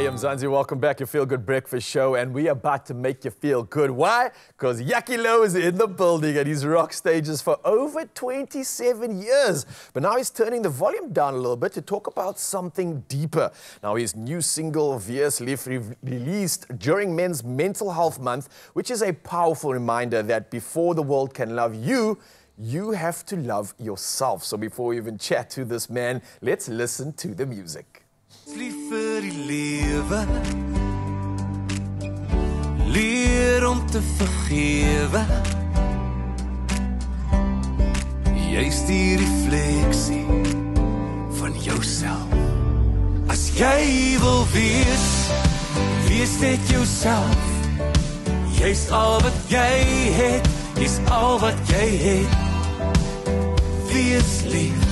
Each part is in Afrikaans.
Hey, I'm Zanzi. Welcome back. Your Feel Good Breakfast Show, and we're about to make you feel good. Why? Because Yaki Lo is in the building, and he's rocked stages for over 27 years. But now he's turning the volume down a little bit to talk about something deeper. Now, his new single, Wees Lief, released during Men's Mental Health Month, which is a powerful reminder that before the world can love you, you have to love yourself. So before we even chat to this man, let's listen to the music. Lief vir die lewe, leer om te vergewe. Jy's die refleksie van jouself. As jy wil wees, wees net jouself. Jy's al wat jy het, jy's al wat jy het. Wees lief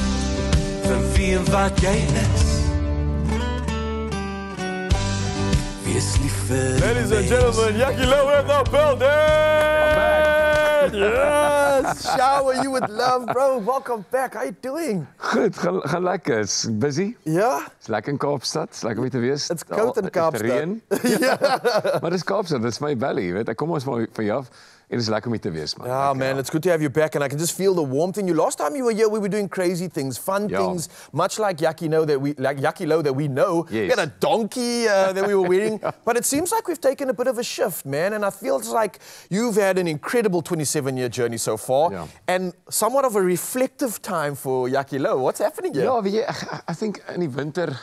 vir wie en wat jy is. Ladies and gentlemen, Yaki Lo in the building! Yes! Shower you with love, bro. Welcome back. How you doing? Goed, gaan lekker. Is busy? Ja? Is lekker in Kaapstad. Is lekker om te wees. It's koud in Kaapstad. Reën. Ja. Maar dis Kaapstad, dis my belly, weet. Ek kom ons van jou af. En het is lekker om te wees, man. Yeah, man, it's good to have you back, and I can just feel the warmth in you. Last time you were here, we were doing crazy things, fun things, much like Yaki Lo that we know. Yes. We had a donkey that we were wearing, but it seems like we've taken a bit of a shift, man, and I feel like you've had an incredible 27-year journey so far, and somewhat of a reflective time for Yaki Lo. What's happening here? Ja, weet jy, I think in die winter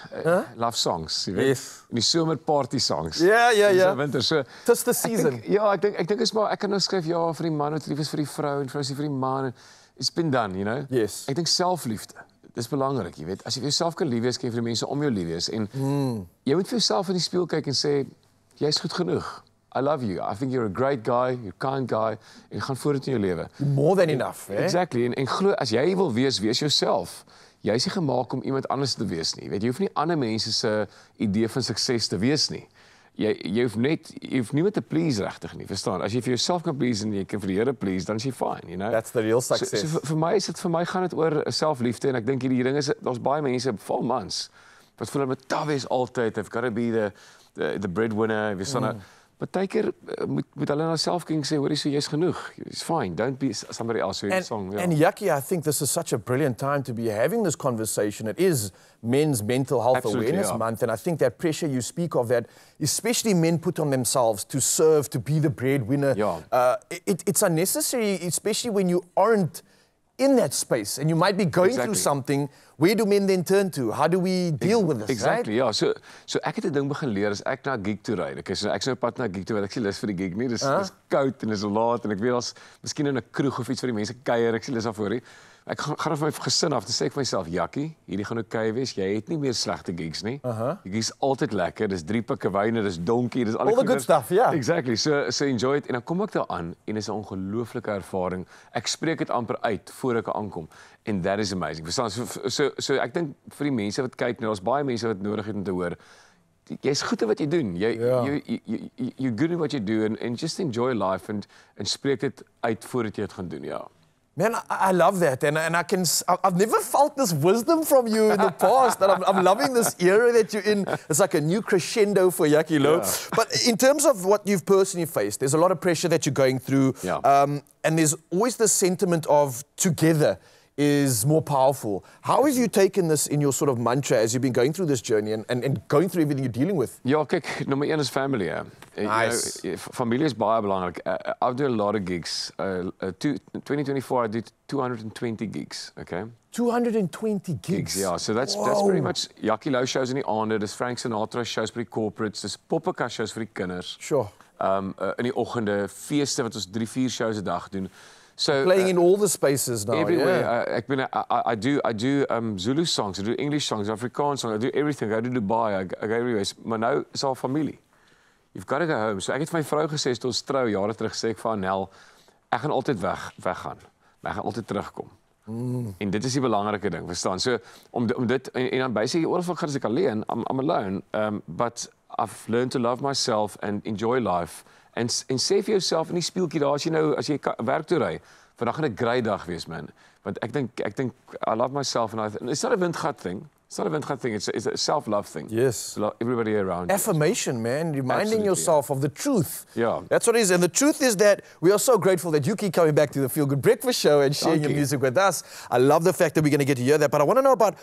love songs, jy weet. Yes. In die somer party songs. Yeah. In winter, so Tis the season. Ek dink is maar ek kan nou skryf ja vir die man, wat lief is vir die vrou en vrou is vir die man. It's been done, you know. Yes. Ek dink selfliefde. Dis belangrik, jy weet. As jy vir jouself kan lief wees, kan jy vir die mense om jou lief wees en jy moet vir jouself in die spieël kyk en sê jy's goed genoeg. I love you. I think you're a great guy, you're a kind guy en gaan vorentoe in jou lewe. More than enough, eh? Exactly. En glo as jy wil wees jouself. Jy is nie gemaak om iemand anders te wees nie. Weet jy hoef nie ander mense se idee van sukses te wees nie. Jy hoef niemand te please regtig nie, verstaan? As jy vir jouself kan please en jy kan vir die Here please, dan is jy fine, you know. That's the real success. So vir my gaan dit oor selfliefde en ek dink hierdie ding is daar's baie mense vol mans wat voel hulle tawe is altyd, I've got to be the breadwinner, verstaan? Partykeer moet hulle na self kyk en sê hoor jy jy's genoeg. It's fine. Don't be somebody else who song. And Yaki, I think this is such a brilliant time to be having this conversation. It is Men's Mental Health Awareness Month, and I think that pressure you speak of, that especially men put on themselves to serve, to be the breadwinner, it's unnecessary, especially when you aren't in that space and you might be going through something. Where do men then turn to? How do we deal with this? Exactly, right? Ja. So ek het 'n ding begin leer as ek na gig toe ry. Okay, so ek sou op pad na gig toe, ek sien lus vir die gig nie. Dis koud en dis laat en ek weet daar's miskien in 'n kroeg of iets vir die mense kuier. Ek sien lus daarvoor nie. Ek gaan van my gesin af te sê ek vir myself, Yaki, hierdie gaan okay wees. Jy het nie meer slegte gigs nie. Die gigs altyd lekker. Dis 3 pikke wyne, dis donkie, dis al the good stuff, yeah. Exactly. So enjoy it en dan kom ek daar aan en is 'n ongelooflike ervaring. Ek spreek dit amper uit voor ek aankom. And that is amazing. Verstaan? So ek dink vir die mense wat kyk, nou daar's baie mense wat nodig het om te hoor. Jy's goed in wat jy doen. You're good at what you do and just enjoy life and spreek dit uit voordat jy dit gaan doen, ja. Man, I love that, and I've never felt this wisdom from you in the past, and I'm loving this era that you're in. It's like a new crescendo for Yaki Lo. But in terms of what you've personally faced, there's a lot of pressure that you're going through, and there's always this sentiment of together is more powerful. How have you taken this in your sort of mantra as you've been going through this journey and going through everything you're dealing with? Ja, kyk, nommer 1 is family, hè. Nice. Familie is baie belangrik. I do a lot of gigs. 2024 I did 220 gigs, okay? 220 gigs? Yeah, so that's pretty much Yaki Lo shows in die aande, dis Frank Sinatra shows vir die corporates, dis Poppekas shows vir die kinders. Sure. In die oggende, feeste wat ons 3-4 shows 'n dag doen. So playing in all the spaces now. Everywhere. I do Zulu songs, I do English songs, Afrikaans songs, I do everything. I go to Dubai, I go everywhere. Maar nou is al familie. You've got to go home. So ek het vir my vrou gesê toe ons trou jare terug, sê ek van Nel, ek gaan altyd weggaan. Maar ek gaan altyd terugkom. En dit is die belangrike ding, verstaan? So om dit en dan basically oral gaan as ek alleen, I'm alone, but I've learned to love myself and enjoy life. En sê vir jouself in die spieeltjie daar as jy werk toe ry, vandag gaan 'n great dag wees, man. Want ek dink I love myself and it's not a windgat thing. It's not a Windgat thing, it's a self-love thing. Yes. To love everybody around you. Affirmation, man, reminding Absolutely, yourself of the truth. Yeah. That's what it is. And the truth is that we are so grateful that you keep coming back to the Feel Good Breakfast Show and sharing your music with us. I love the fact that we're going to get to hear that. But I want to know about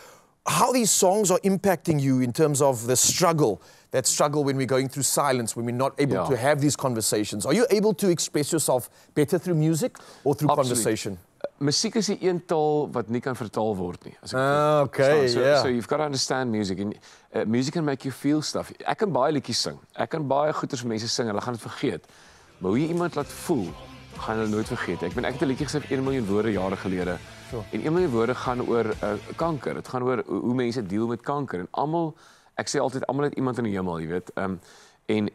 how these songs are impacting you in terms of the struggle, that struggle when we're going through silence, when we're not able to have these conversations. Are you able to express yourself better through music or through conversation? Musiek is die een taal wat nie kan vertaal word nie. As ek Okay, yeah. So you've got to understand music. And music can make you feel stuff. Ek kan baie liedjies sing. Ek kan baie goeders vir mense sing, hulle gaan dit vergeet. Maar hoe jy iemand laat voel, gaan hulle nooit vergeet. Ek het 'n liedjie geskryf 1 miljoen woorde jare gelede. En 1 miljoen woorde gaan oor kanker. Dit gaan oor hoe mense deel met kanker. En almal, ek sê altyd almal het iemand in die hemel, jy weet. En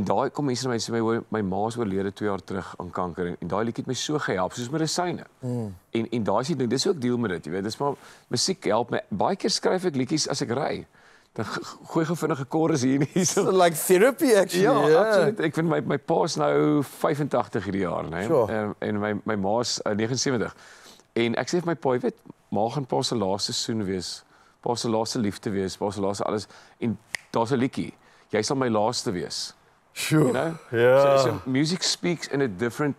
daai kom mense na my sê my ma is oorlede 2 jaar terug aan kanker en daai liedjie het my so gehelp soos medisyne. En daai is die ding, dis ook deel met dit, jy weet. Dis maar musiek help my. Baie keer skryf ek liedjies as ek ry. Dan gooi gou vinnige chorus hier nie. So like therapy actually. Ja, absoluut. Ek vind my pa is nou 85 hierdie jaar, né? Sure. En my ma is 79. En ek sê vir my pa, jy weet, ma gaan pa se laaste soen wees. Pa se laaste liefde wees, pa se laaste alles en daar's 'n liedjie. Jy sal my laaste wees. Sure. You know? Yeah. So music speaks in a different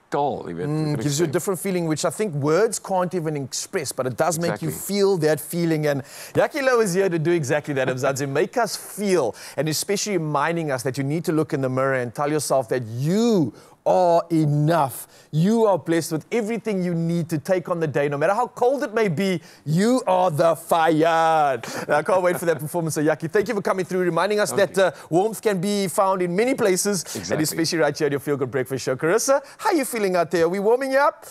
taal, jy weet. It gives you a different feeling, which I think words can't even express, but it does make you feel that feeling. And Jackie Lou is here to do exactly that, Mzansi, make us feel, and especially reminding us that you need to look in the mirror and tell yourself that you are enough. You are blessed with everything you need to take on the day. No matter how cold it may be, you are the fire. I can't wait for that performance of Jackie. Thank you for coming through, reminding us that warmth can be found in many places, and especially right here at your Feel Good Breakfast Show. Carissa, how are you feeling out there? Are we warming you up?